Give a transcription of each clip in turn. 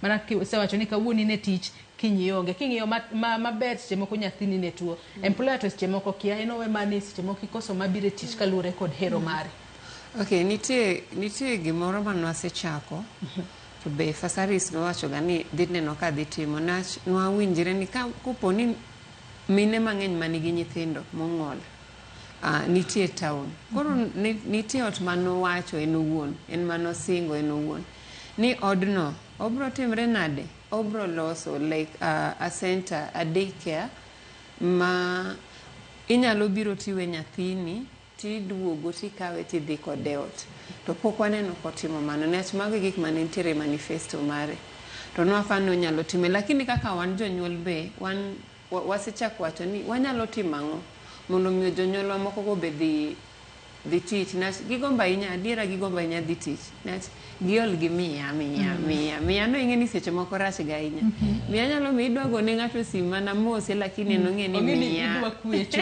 Mana sewacho ni kawuoni ne tich kinyi onge king'iyo maber seche moko nyathini ne tuo employer to seche moko kia enowe mani seche moko ikoso mabire tich kalure kod hero mari. Okay, nitie gimoro manwasechako to be Fasaris nowacho ga ni dhi neno ka dhi timo nwawinjire ni kopo ni mine mang'eny manigi nyithindo mong'ol nitie town koro nitie ot manowacho en owuon en manosingo en owuon ni odno obro timre nade obro loso like a center a daycare ma inyalo biro tiwe nyathini tiduogo tikawe tidhi kode ot to pok waneno kotimo mano nech mago gik mane nitiere manifesto mare to nwafano nyalo time lakini kaka wan jonyuol be wasechako wacho ni wanyalo timo ang'o mondo miyo jonyuolwa moko go be dhi tich nech gigomba inya adiera gigomba inya dhi tich nech giol gi miya no ing'e ni seche moko rach ga inya miya nyalo mi idwago ne ng'ato sim mana mose lakini no ng'e ni miya idwa kwecho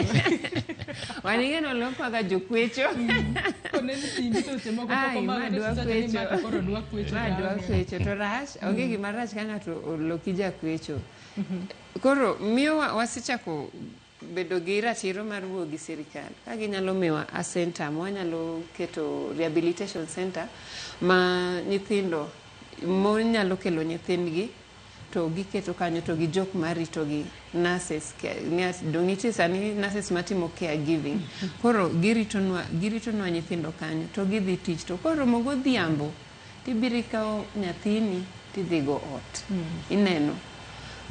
waning'e no lokwaga jokwecho dwa kwecho to rach onge gima rach ka ng'ato oloki jakwecho koro miyo wasechako bedo gi ratiro mar wuo gi sirikal ka ginyalo miwa a center mwanyalo keto rehabilitation center ma nyithindo monyalo kelo nyithindgi to giketo kanyo to gi jok marito gi nurses nitie sani nurses matimo care giving koro girito nwa nyithindo kanyo to gidhi tich to koro mogo dhiambo tibiri kawo nyathini tidhigo ot ineno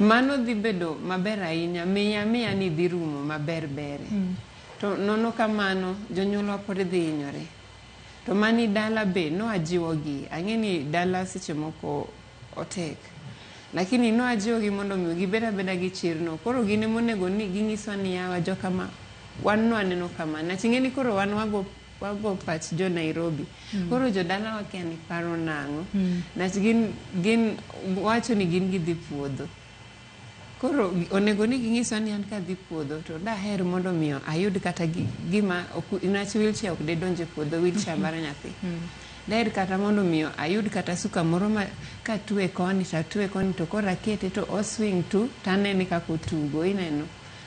mano dhi bedo maber ahinya miya ni dhi rumo maber bere to nono kamano jonyuolwa pod dhi hinyore to mani dala be no ajiwogi ang'e ni dala seche moko otek lakini no ajiwogi mondo mi gibed abeda gi chirno koro gine monego ni ging'iswa ni yawa jokama wan no aneno kama naching'e ni koro wan wago pach jo Nairobi koro jodala wakia ni paro nang'o nach gin wacho ni gin gidhi puodho koro onego ni ging'iswa ni an kadhi puodho to daher mondo miyo ayud kata gima nach wheelchair ok de donje puodho wheelchair mar nyathi daher kata mondo miyo ayud kata suka moro ma katwe koni to koro akete to oswing tu tanene kako tugo ineno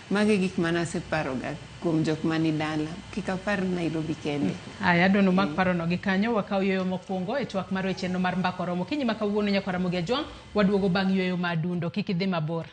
mage gik manaseparo ga kuom jok mani dala kika par Nairobi kende aya dono mag paro no gi kanyo wakaw yoyo mokwongo e twak mar weche no mar mbako romo kinyi makawuono nyakora mogia jwang waduogo bang yoyo madundo kikidhi mabor